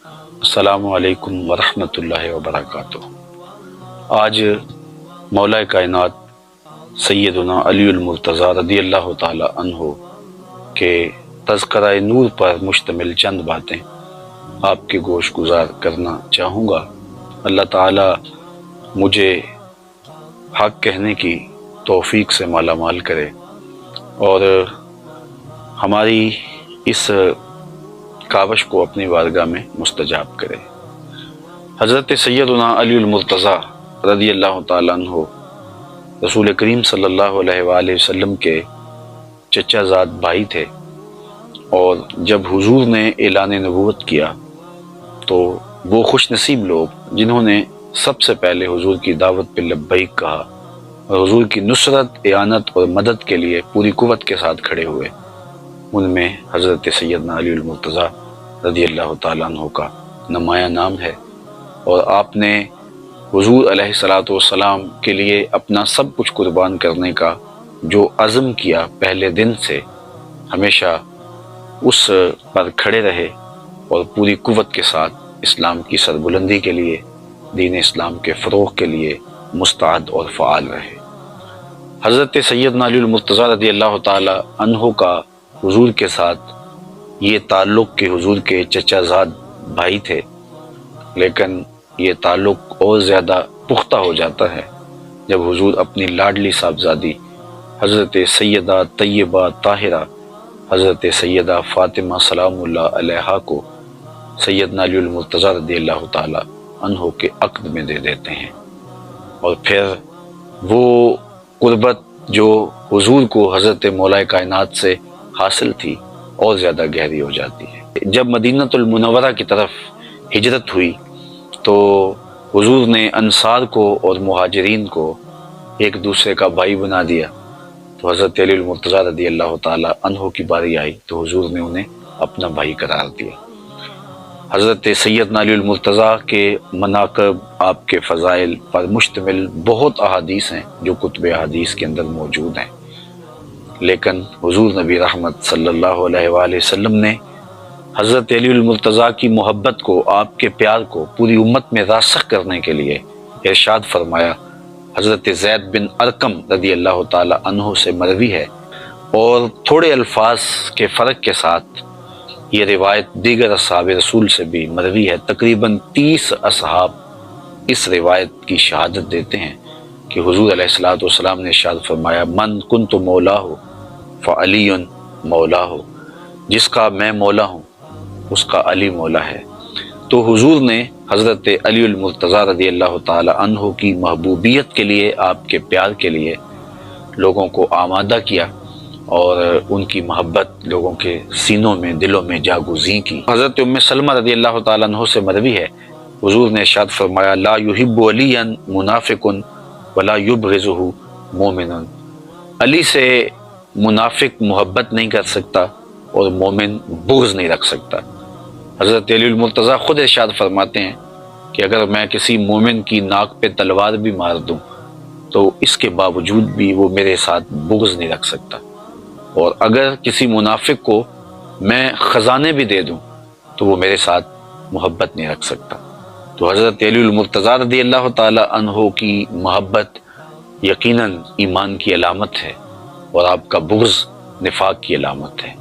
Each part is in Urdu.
السلام علیکم ورحمۃ اللہ وبرکاتہ۔ آج مولا کائنات سیدنا علی المرتضیٰ رضی اللہ تعالی عنہ کے تذکرہ نور پر مشتمل چند باتیں آپ کے گوش گزار کرنا چاہوں گا۔ اللہ تعالی مجھے حق کہنے کی توفیق سے مالا مال کرے اور ہماری اس کاوش کو اپنی بارگاہ میں مستجاب کرے۔ حضرت سیدنا علی المرتضیٰ رضی اللہ تعالیٰ عنہ رسول کریم صلی اللہ علیہ وآلہ وسلم کے چچا زاد بھائی تھے، اور جب حضور نے اعلان نبوت کیا تو وہ خوش نصیب لوگ جنہوں نے سب سے پہلے حضور کی دعوت پہ لبیک کہا اور حضور کی نصرت، اعانت اور مدد کے لیے پوری قوت کے ساتھ کھڑے ہوئے، ان میں حضرت سیدنا علی المرتضیٰ رضی اللہ تعالیٰ عنہ کا نمایاں نام ہے۔ اور آپ نے حضور علیہ الصلاۃ والسلام کے لیے اپنا سب کچھ قربان کرنے کا جو عزم کیا، پہلے دن سے ہمیشہ اس پر کھڑے رہے اور پوری قوت کے ساتھ اسلام کی سربلندی کے لیے، دین اسلام کے فروغ کے لیے مستعد اور فعال رہے۔ حضرت سیدنا علی المرتضیٰ رضی اللہ تعالی عنہ کا حضور کے ساتھ یہ تعلق کہ حضور کے چچا زاد بھائی تھے، لیکن یہ تعلق اور زیادہ پختہ ہو جاتا ہے جب حضور اپنی لاڈلی صاحبزادی حضرت سیدہ طیبہ طاہرہ حضرت سیدہ فاطمہ سلام اللہ علیہا کو سیدنا علی المرتضیٰ رضی اللہ تعالی عنہ کے عقد میں دے دیتے ہیں، اور پھر وہ قربت جو حضور کو حضرت مولا کائنات سے حاصل تھی اور زیادہ گہری ہو جاتی ہے۔ جب مدینۃ المنورہ کی طرف ہجرت ہوئی تو حضور نے انصار کو اور مہاجرین کو ایک دوسرے کا بھائی بنا دیا، تو حضرت علی المرتضیٰ رضی اللہ تعالی عنہ کی باری آئی تو حضور نے انہیں اپنا بھائی قرار دیا۔ حضرت سیدنا علی المرتضیٰ کے مناقب، آپ کے فضائل پر مشتمل بہت احادیث ہیں جو کتب احادیث کے اندر موجود ہیں، لیکن حضور نبی رحمت صلی اللہ علیہ وآلہ وسلم نے حضرت علی المرتضیٰ کی محبت کو، آپ کے پیار کو پوری امت میں راسخ کرنے کے لیے ارشاد فرمایا۔ حضرت زید بن ارقم رضی اللہ تعالی عنہ سے مروی ہے، اور تھوڑے الفاظ کے فرق کے ساتھ یہ روایت دیگر اصحاب رسول سے بھی مروی ہے۔ تقریباً 30 اصحاب اس روایت کی شہادت دیتے ہیں کہ حضور علیہ الصلوۃ والسلام نے ارشاد فرمایا، من کنت مولا ہو فعلی مولا ہو، جس کا میں مولا ہوں اس کا علی مولا ہے۔ تو حضور نے حضرت علی المرتضیٰ رضی اللہ تعالی عنہ کی محبوبیت کے لیے، آپ کے پیار کے لیے لوگوں کو آمادہ کیا اور ان کی محبت لوگوں کے سینوں میں، دلوں میں جاگزیں کی۔ حضرت ام سلمہ رضی اللہ تعالی عنہ سے مروی ہے، حضور نے ارشاد فرمایا، لا یحب علیا منافق ولا یبغضہ مومن، علی سے منافق محبت نہیں کر سکتا اور مومن بغض نہیں رکھ سکتا۔ حضرت علی المرتضیٰ خود ارشاد فرماتے ہیں کہ اگر میں کسی مومن کی ناک پہ تلوار بھی مار دوں تو اس کے باوجود بھی وہ میرے ساتھ بغض نہیں رکھ سکتا، اور اگر کسی منافق کو میں خزانے بھی دے دوں تو وہ میرے ساتھ محبت نہیں رکھ سکتا۔ تو حضرت علی المرتضیٰ رضی اللہ تعالی عنہ کی محبت یقیناً ایمان کی علامت ہے، اور آپ کا بغض نفاق کی علامت ہے۔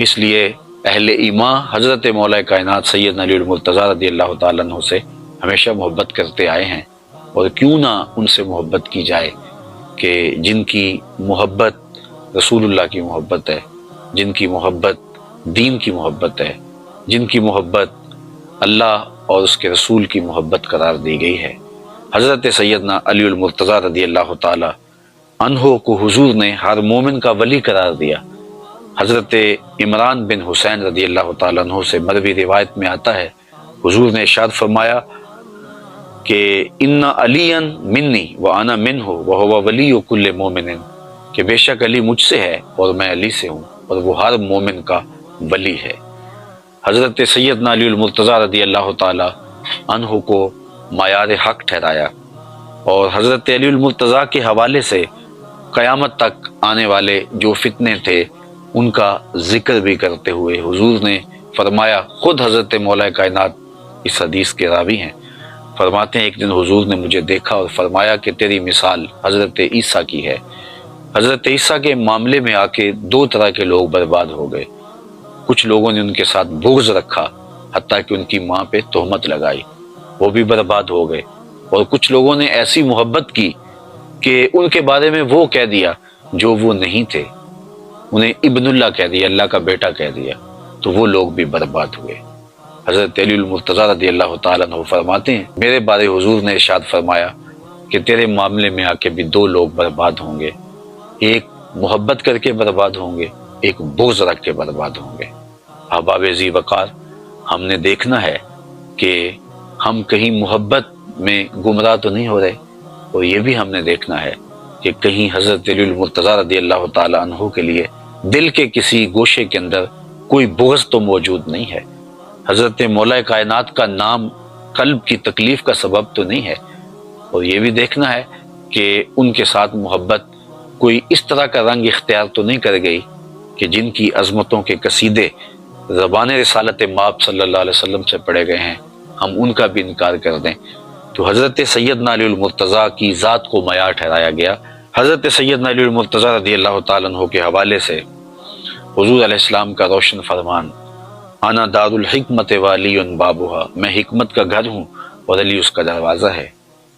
اس لیے اہل ایمان حضرت مولا کائنات سیدنا علی المرتضیٰ رضی اللہ تعالیٰ عنہ سے ہمیشہ محبت کرتے آئے ہیں، اور کیوں نہ ان سے محبت کی جائے کہ جن کی محبت رسول اللہ کی محبت ہے، جن کی محبت دین کی محبت ہے، جن کی محبت اللہ اور اس کے رسول کی محبت قرار دی گئی ہے۔ حضرت سیدنا علی المرتضیٰ رضی اللہ تعالی عنہ کو حضور نے ہر مومن کا ولی قرار دیا۔ حضرت عمران بن حسین رضی اللہ تعالیٰ عنہ سے مروی روایت میں آتا ہے، حضور نے ارشاد فرمایا کہ ان علی منی وانا منہ وہو ولی کل مومن، کہ بے شک علی مجھ سے ہے اور میں علی سے ہوں، اور وہ ہر مومن کا ولی ہے۔ حضرت سیدنا علی المرتضیٰ رضی اللہ تعالی عنہ کو معیار حق ٹھہرایا، اور حضرت علی المرتضیٰ کے حوالے سے قیامت تک آنے والے جو فتنے تھے ان کا ذکر بھی کرتے ہوئے حضور نے فرمایا، خود حضرت مولا کائنات اس حدیث کے راوی ہیں، فرماتے ہیں ایک دن حضور نے مجھے دیکھا اور فرمایا کہ تیری مثال حضرت عیسیٰ کی ہے۔ حضرت عیسیٰ کے معاملے میں آ کے دو طرح کے لوگ برباد ہو گئے۔ کچھ لوگوں نے ان کے ساتھ بغض رکھا، حتیٰ کہ ان کی ماں پہ تہمت لگائی، وہ بھی برباد ہو گئے۔ اور کچھ لوگوں نے ایسی محبت کی کہ ان کے بارے میں وہ کہہ دیا جو وہ نہیں تھے، انہیں ابن اللہ کہہ دیا، اللہ کا بیٹا کہہ دیا، تو وہ لوگ بھی برباد ہوئے۔ حضرت علی المرتضیٰ رضی اللہ تعالیٰ عنہ فرماتے ہیں میرے بارے حضور نے ارشاد فرمایا کہ تیرے معاملے میں آ کے بھی دو لوگ برباد ہوں گے، ایک محبت کر کے برباد ہوں گے، ایک بغض رکھ کے برباد ہوں گے۔ احباب ذی وقار، ہم نے دیکھنا ہے کہ ہم کہیں محبت میں گمراہ تو نہیں ہو رہے، اور یہ بھی ہم نے دیکھنا ہے کہ کہیں حضرت علی المرتضیٰ رضی اللہ تعالیٰ عنہ کے لیے دل کے کسی گوشے کے اندر کوئی بغض تو موجود نہیں ہے، حضرت مولا کائنات کا نام قلب کی تکلیف کا سبب تو نہیں ہے، اور یہ بھی دیکھنا ہے کہ ان کے ساتھ محبت کوئی اس طرح کا رنگ اختیار تو نہیں کر گئی کہ جن کی عظمتوں کے قصیدے زبان رسالت مآب صلی اللہ علیہ وسلم سے پڑھے گئے ہیں، ہم ان کا بھی انکار کر دیں۔ تو حضرت سیدنا علی المرتضیٰ کی ذات کو معیار ٹھہرایا گیا۔ حضرت سیدنا علی المرتضیٰ رضی اللہ تعالیٰ عنہ کے حوالے سے حضور علیہ السلام کا روشن فرمان، انا دار الحکمت والی بابھا، میں حکمت کا گھر ہوں اور علی اس کا دروازہ ہے۔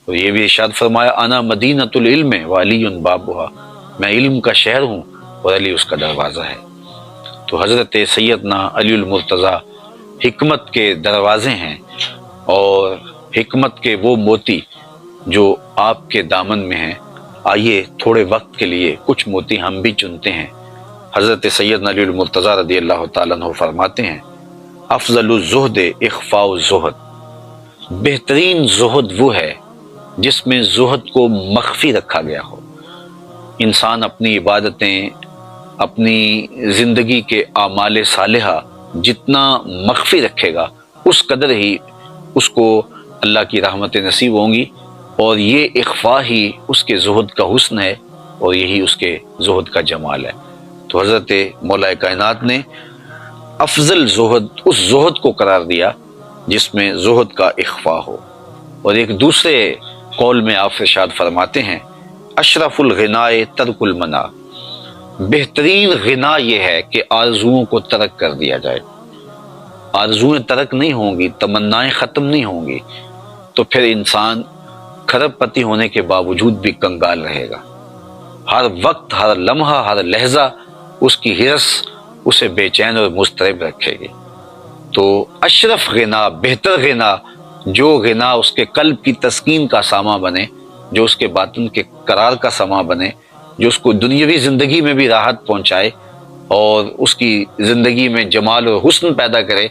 اور یہ بھی ارشاد فرمایا انا مدینۃ العلم والی بابھا، میں علم کا شہر ہوں اور علی اس کا دروازہ ہے۔ تو حضرت سیدنا علی المرتضیٰ حکمت کے دروازے ہیں، اور حکمت کے وہ موتی جو آپ کے دامن میں ہیں۔ آئیے تھوڑے وقت کے لیے کچھ موتی ہم بھی چنتے ہیں۔ حضرت سیدنا علی المرتضیٰ رضی اللہ تعالیٰ عنہ فرماتے ہیں افضل الزہد اخفاء الزہد، بہترین زہد وہ ہے جس میں زہد کو مخفی رکھا گیا ہو۔ انسان اپنی عبادتیں، اپنی زندگی کے اعمال صالحہ جتنا مخفی رکھے گا اس قدر ہی اس کو اللہ کی رحمتیں نصیب ہوں گی، اور یہ اخفاء ہی اس کے زہد کا حسن ہے، اور یہی اس کے زہد کا جمال ہے۔ تو حضرت مولا کائنات نے افضل زہد اس زہد کو قرار دیا جس میں زہد کا اخفاء ہو۔ اور ایک دوسرے قول میں آپ ارشاد فرماتے ہیں اشرف الغناء ترک المنع، بہترین غنا یہ ہے کہ آرزوؤں کو ترک کر دیا جائے۔ آرزوئیں ترک نہیں ہوں گی، تمنائیں ختم نہیں ہوں گی، تو پھر انسان کھرب پتی ہونے کے باوجود بھی کنگال رہے گا۔ ہر وقت، ہر لمحہ، ہر لہجہ اس کی ہرس اسے بے چین اور مضطرب رکھے گی۔ تو اشرف غنا، بہتر غنا، جو غنا اس کے قلب کی تسکین کا سامان بنے، جو اس کے باطن کے قرار کا سامان بنے، جو اس کو دنیاوی زندگی میں بھی راحت پہنچائے اور اس کی زندگی میں جمال اور حسن پیدا کرے،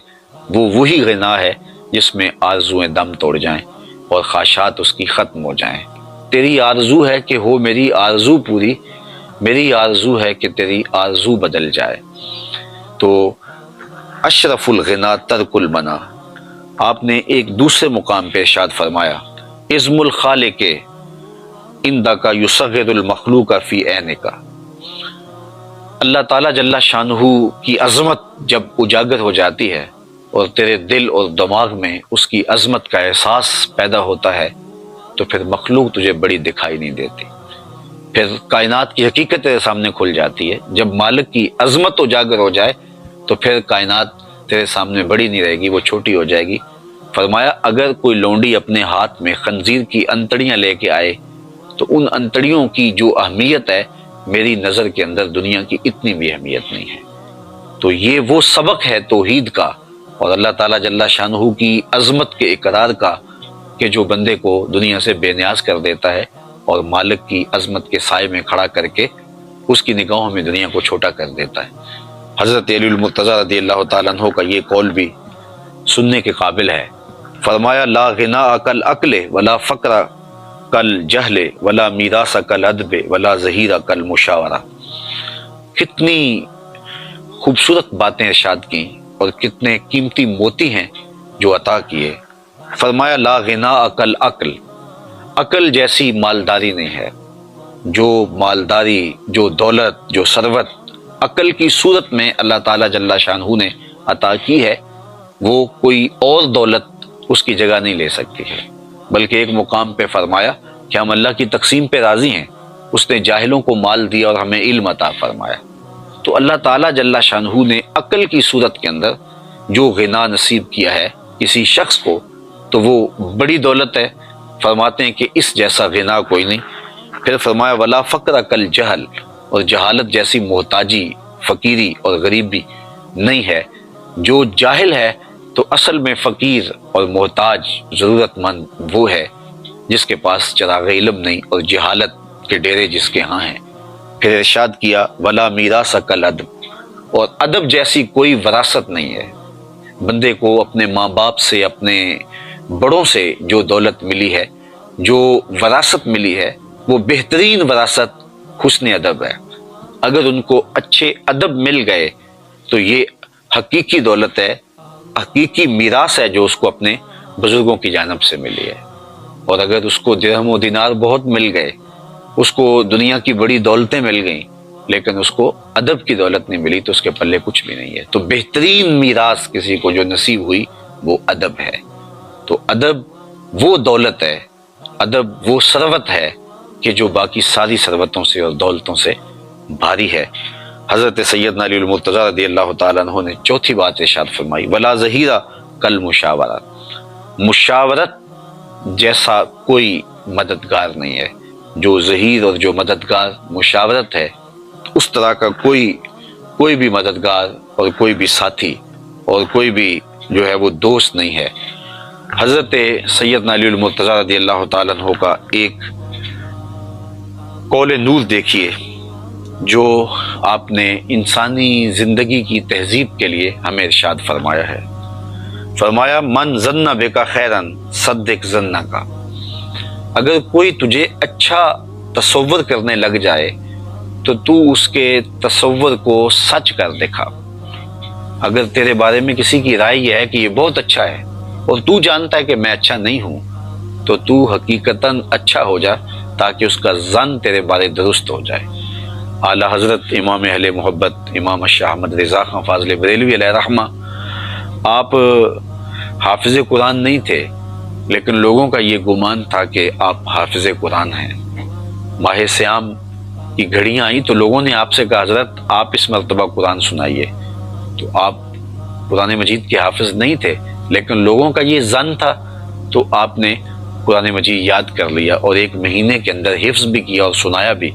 وہ وہی غنا ہے جس میں آرزویں دم توڑ جائیں اور خواہشات اس کی ختم ہو جائیں۔ تیری آرزو ہے کہ ہو میری آرزو پوری، میری آرزو ہے کہ تیری آرزو بدل جائے۔ تو اشرف الغنا ترک المنع۔ آپ نے ایک دوسرے مقام پہ ارشاد فرمایا عزم الخالق عندک یصغر المخلوق فی عینک۔ اللہ تعالیٰ جل شانہ کی عظمت جب اجاگر ہو جاتی ہے اور تیرے دل اور دماغ میں اس کی عظمت کا احساس پیدا ہوتا ہے، تو پھر مخلوق تجھے بڑی دکھائی نہیں دیتی، پھر کائنات کی حقیقت تیرے سامنے کھل جاتی ہے۔ جب مالک کی عظمت اجاگر ہو جائے تو پھر کائنات تیرے سامنے بڑی نہیں رہے گی، وہ چھوٹی ہو جائے گی۔ فرمایا اگر کوئی لونڈی اپنے ہاتھ میں خنزیر کی انتڑیاں لے کے آئے تو ان انتڑیوں کی جو اہمیت ہے میری نظر کے اندر دنیا کی اتنی بھی اہمیت نہیں ہے۔ تو یہ وہ سبق ہے توحید کا اور اللہ تعالیٰ جل شانہ کی عظمت کے اقرار کا کہ جو بندے کو دنیا سے بے نیاز کر دیتا ہے اور مالک کی عظمت کے سائے میں کھڑا کر کے اس کی نگاہوں میں دنیا کو چھوٹا کر دیتا ہے۔ حضرت علی المرتضیٰ رضی اللہ تعالیٰ عنہ کا یہ قول بھی سننے کے قابل ہے۔ فرمایا لا غناء کل عقل ولا فقر کل جہل ولا میراث کل ادب ولا ظہیر کل مشاورہ۔ کتنی خوبصورت باتیں ارشاد کی اور کتنے قیمتی موتی ہیں جو عطا کیے۔ فرمایا لا غناء کل عقل، عقل جیسی مالداری نہیں ہے۔ جو مالداری، جو دولت، جو ثروت عقل کی صورت میں اللہ تعالیٰ جل شانہ نے عطا کی ہے، وہ کوئی اور دولت اس کی جگہ نہیں لے سکتی ہے، بلکہ ایک مقام پہ فرمایا کہ ہم اللہ کی تقسیم پہ راضی ہیں، اس نے جاہلوں کو مال دیا اور ہمیں علم عطا فرمایا۔ تو اللہ تعالیٰ جل شانہ نے عقل کی صورت کے اندر جو غنا نصیب کیا ہے کسی شخص کو تو وہ بڑی دولت ہے، فرماتے ہیں کہ اس جیسا غنا کوئی نہیں۔ پھر فرمایا ولا فقر کل جہل، اور جہالت جیسی محتاجی، فقیری اور غریبی نہیں ہے۔ جو جاہل ہے تو اصل میں فقیر اور محتاج ضرورت مند وہ ہے جس کے پاس چراغ علم نہیں اور جہالت کے ڈیرے جس کے ہاں ہیں۔ پھر ارشاد کیا ولا میراث کل ادب، اور ادب جیسی کوئی وراثت نہیں ہے۔ بندے کو اپنے ماں باپ سے، اپنے بڑوں سے جو دولت ملی ہے، جو وراثت ملی ہے، وہ بہترین وراثت حسن ادب ہے۔ اگر ان کو اچھے ادب مل گئے تو یہ حقیقی دولت ہے، حقیقی میراث ہے جو اس کو اپنے بزرگوں کی جانب سے ملی ہے۔ اور اگر اس کو درہم و دینار بہت مل گئے، اس کو دنیا کی بڑی دولتیں مل گئیں، لیکن اس کو ادب کی دولت نہیں ملی تو اس کے پلے کچھ بھی نہیں ہے۔ تو بہترین میراث کسی کو جو نصیب ہوئی وہ ادب ہے۔ تو ادب وہ دولت ہے، ادب وہ ثروت ہے کہ جو باقی ساری ثروتوں سے اور دولتوں سے بھاری ہے۔ حضرت سیدنا علی المرتضیٰ رضی اللہ تعالیٰ عنہ نے چوتھی بات ارشاد فرمائی ولا ظہیرہ کل مشاورت، مشاورت جیسا کوئی مددگار نہیں ہے۔ جو ظہیر اور جو مددگار مشاورت ہے، اس طرح کا کوئی بھی مددگار اور کوئی بھی ساتھی اور کوئی بھی جو ہے وہ دوست نہیں ہے۔ حضرت سیدنا علی المرتضیٰ رضی اللہ تعالیٰ عنہ کا ایک قول نور دیکھیے جو آپ نے انسانی زندگی کی تہذیب کے لیے ہمیں ارشاد فرمایا ہے۔ فرمایا من ظن بک خیرا صدق ظنک، اگر کوئی تجھے اچھا تصور کرنے لگ جائے تو تو اس کے تصور کو سچ کر دکھا۔ اگر تیرے بارے میں کسی کی رائے یہ ہے کہ یہ بہت اچھا ہے اور تو جانتا ہے کہ میں اچھا نہیں ہوں، تو تو حقیقتاً اچھا ہو جا تاکہ اس کا ظن تیرے بارے درست ہو جائے۔ اعلیٰ حضرت امام اہل محبت امام شاہ احمد رضا خان فاضل بریلوی علیہ رحمہ، آپ حافظ قرآن نہیں تھے، لیکن لوگوں کا یہ گمان تھا کہ آپ حافظ قرآن ہیں۔ ماہ سیام کی گھڑیاں آئیں تو لوگوں نے آپ سے کہا حضرت آپ اس مرتبہ قرآن سنائیے، تو آپ قرآن مجید کے حافظ نہیں تھے، لیکن لوگوں کا یہ ظن تھا تو آپ نے قرآن مجید یاد کر لیا اور ایک مہینے کے اندر حفظ بھی کیا اور سنایا بھی۔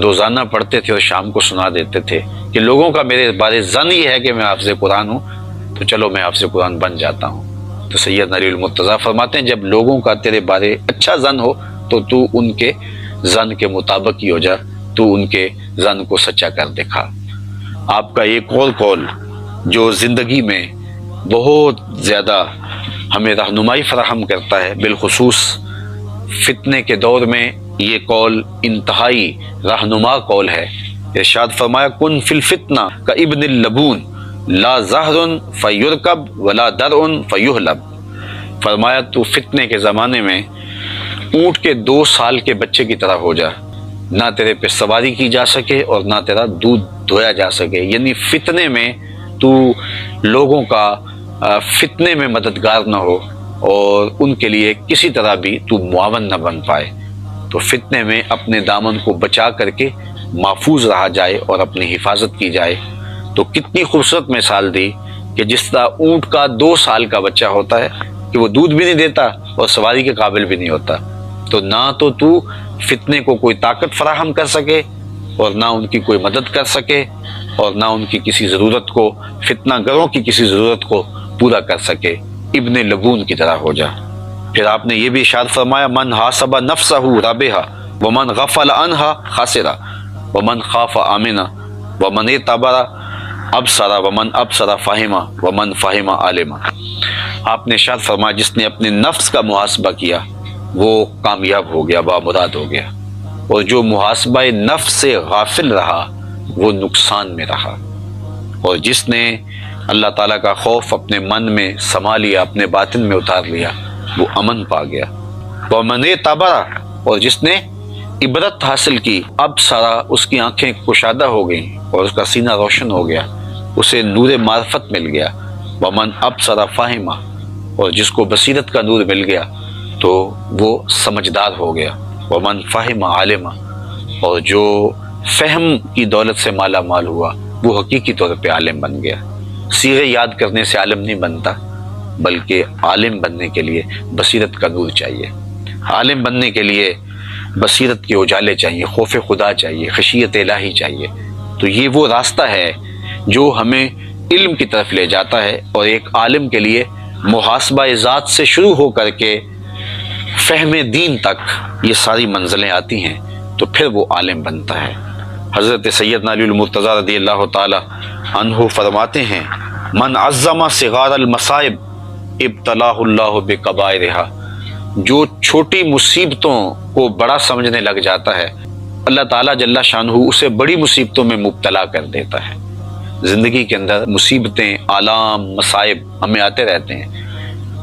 روزانہ پڑھتے تھے اور شام کو سنا دیتے تھے کہ لوگوں کا میرے بارے ظن یہ ہے کہ میں حافظ قرآن ہوں، تو چلو میں حافظ قرآن بن جاتا ہوں۔ تو سیدنا علی المرتضیٰ فرماتے ہیں جب لوگوں کا تیرے بارے اچھا ظن ہو تو ان کے ظن کے مطابق ہی ہو جا، تو ان کے ظن کو سچا کر دکھا۔ آپ کا ایک اور قول جو زندگی میں بہت زیادہ ہمیں رہنمائی فراہم کرتا ہے، بالخصوص فتنے کے دور میں یہ قول انتہائی رہنما قول ہے۔ ارشاد فرمایا کن فی الفتنہ کا ابن اللبون لا زہر فیرکب ولا درع فیحلب، فرمایا تو فتنے کے زمانے میں اونٹ کے 2 سال کے بچے کی طرح ہو جا، نہ تیرے پہ سواری کی جا سکے اور نہ تیرا دودھ دھویا جا سکے۔ یعنی فتنے میں تو لوگوں کا فتنے میں مددگار نہ ہو اور ان کے لیے کسی طرح بھی تو معاون نہ بن پائے، تو فتنے میں اپنے دامن کو بچا کر کے محفوظ رہا جائے اور اپنی حفاظت کی جائے۔ تو کتنی خوبصورت مثال دی کہ جس طرح اونٹ کا 2 سال کا بچہ ہوتا ہے کہ وہ دودھ بھی نہیں دیتا اور سواری کے قابل بھی نہیں ہوتا، تو نہ تو فتنے کو کوئی طاقت فراہم کر سکے اور نہ ان کی کوئی مدد کر سکے اور نہ ان کی کسی ضرورت کو، فتنہ گروں کی کسی ضرورت کو پورا کر سکے، ابن لبون کی طرح ہو جا۔ پھر آپ نے یہ بھی ارشاد فرمایا من حاسب نفسہ رابحہ ومن غفل عنہا خاسرہ ومن خاف آمنہ ومن اعتبر ابصر ومن ابصر فہمہ ومن فہم عالمہ۔ آپ نے ارشاد فرمایا جس نے اپنے نفس کا محاسبہ کیا وہ کامیاب ہو گیا، بامراد ہو گیا، اور جو محاسبہ نفس سے غافل رہا وہ نقصان میں رہا، اور جس نے اللہ تعالیٰ کا خوف اپنے من میں سما لیا، اپنے باطن میں اتار لیا، وہ امن پا گیا۔ ومن اعتبر، اور جس نے عبرت حاصل کی، اب سارا اس کی آنکھیں کشادہ ہو گئیں اور اس کا سینہ روشن ہو گیا، اسے نور معرفت مل گیا۔ ومن ابصر فہمہ، اور جس کو بصیرت کا نور مل گیا تو وہ سمجھدار ہو گیا۔ ومن فہم عالم، اور جو فہم کی دولت سے مالا مال ہوا وہ حقیقی طور پہ عالم بن گیا۔ صیغے یاد کرنے سے عالم نہیں بنتا، بلکہ عالم بننے کے لیے بصیرت کا نور چاہیے، عالم بننے کے لیے بصیرت کے اجالے چاہیے، خوف خدا چاہیے، خشیت الہی چاہیے۔ تو یہ وہ راستہ ہے جو ہمیں علم کی طرف لے جاتا ہے، اور ایک عالم کے لیے محاسبہ ذات سے شروع ہو کر کے فہم دین تک یہ ساری منزلیں آتی ہیں، تو پھر وہ عالم بنتا ہے۔ حضرت سیدنا علی المرتضی رضی اللہ تعالی عنہ فرماتے ہیں، من عظم صغار المصائب ابتلاہ اللہ بکبائرہا، جو چھوٹی مصیبتوں کو بڑا سمجھنے لگ جاتا ہے اللہ تعالیٰ جل شانہ اسے بڑی مصیبتوں میں مبتلا کر دیتا ہے۔ زندگی کے اندر مصیبتیں، آلام، مصائب ہمیں آتے رہتے ہیں،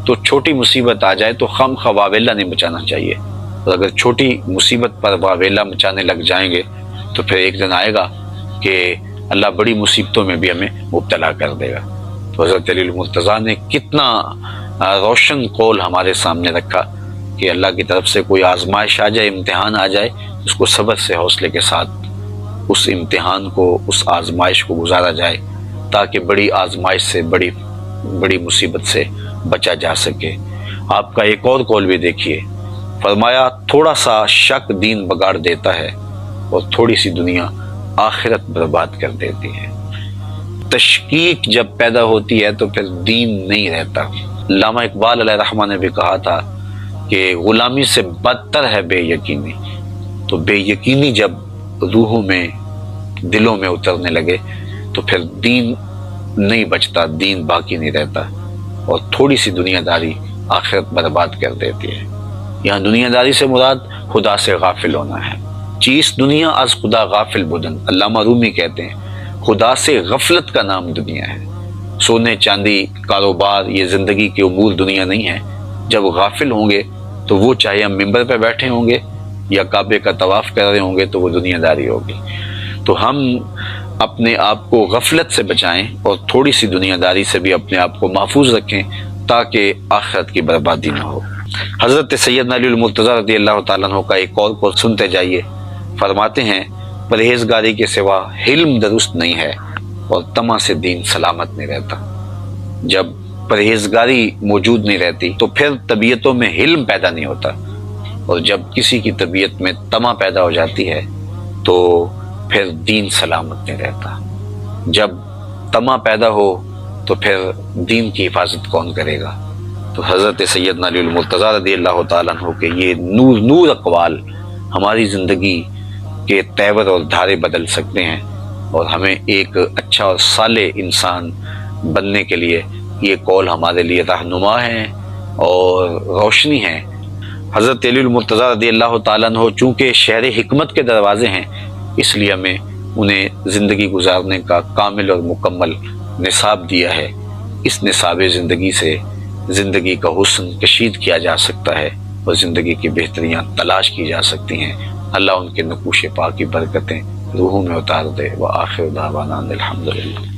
تو چھوٹی مصیبت آ جائے تو خم خواہ واویلا نہیں مچانا چاہیے، اور اگر چھوٹی مصیبت پر واویلا مچانے لگ جائیں گے تو پھر ایک دن آئے گا کہ اللہ بڑی مصیبتوں میں بھی ہمیں مبتلا کر دے گا۔ تو حضرت علی المرتضیٰ نے کتنا روشن قول ہمارے سامنے رکھا کہ اللہ کی طرف سے کوئی آزمائش آ جائے، امتحان آ جائے، اس کو صبر سے، حوصلے کے ساتھ اس امتحان کو، اس آزمائش کو گزارا جائے، تاکہ بڑی آزمائش سے، بڑی مصیبت سے بچا جا سکے۔ آپ کا ایک اور قول بھی دیکھیے، فرمایا تھوڑا سا شک دین بگاڑ دیتا ہے اور تھوڑی سی دنیا آخرت برباد کر دیتی ہے۔ تشکیک جب پیدا ہوتی ہے تو پھر دین نہیں رہتا۔ علامہ اقبال علیہ رحمہ نے بھی کہا تھا کہ غلامی سے بدتر ہے بے یقینی۔ تو بے یقینی جب روحوں میں، دلوں میں اترنے لگے تو پھر دین نہیں بچتا، دین باقی نہیں رہتا، اور تھوڑی سی دنیا داری آخرت برباد کر دیتی ہے۔ یہاں دنیا داری سے مراد خدا سے غافل ہونا ہے۔ چیز دنیا از خدا غافل بدن، علامہ رومی کہتے ہیں خدا سے غفلت کا نام دنیا ہے۔ سونے چاندی، کاروبار، یہ زندگی کے امور دنیا نہیں ہے۔ جب غافل ہوں گے تو وہ چاہے ہم ممبر پہ بیٹھے ہوں گے یا کعبے کا طواف کر رہے ہوں گے تو وہ دنیا داری ہوگی۔ تو ہم اپنے آپ کو غفلت سے بچائیں اور تھوڑی سی دنیا داری سے بھی اپنے آپ کو محفوظ رکھیں تاکہ آخرت کی بربادی نہ ہو۔ حضرت سیدنا علی المرتضی رضی اللہ تعالیٰ عنہ کا ایک اور قول سنتے جائیے، فرماتے ہیں پرہیزگاری کے سوا حلم درست نہیں ہے اور طمع سے دین سلامت نہیں رہتا۔ جب پرہیزگاری موجود نہیں رہتی تو پھر طبیعتوں میں حلم پیدا نہیں ہوتا، اور جب کسی کی طبیعت میں طمع پیدا ہو جاتی ہے تو پھر دین سلامت نہیں رہتا۔ جب طمع پیدا ہو تو پھر دین کی حفاظت کون کرے گا؟ تو حضرت سیدنا علی المرتضی رضی اللہ تعالیٰ عنہ کے یہ نور اقوال ہماری زندگی کے تیور اور دھارے بدل سکتے ہیں، اور ہمیں ایک اچھا اور صالح انسان بننے کے لیے یہ قول ہمارے لیے رہنما ہیں اور روشنی ہیں۔ حضرت علی المرتضی رضی اللہ تعالیٰ عنہ چونکہ شہر حکمت کے دروازے ہیں، اس لیے ہمیں انہیں زندگی گزارنے کا کامل اور مکمل نصاب دیا ہے۔ اس نصاب زندگی سے زندگی کا حسن کشید کیا جا سکتا ہے اور زندگی کی بہتریاں تلاش کی جا سکتی ہیں۔ اللہ ان کے نقوش پاک کی برکتیں روحوں میں اتار دے۔ وآخر دعوانا الحمدللہ۔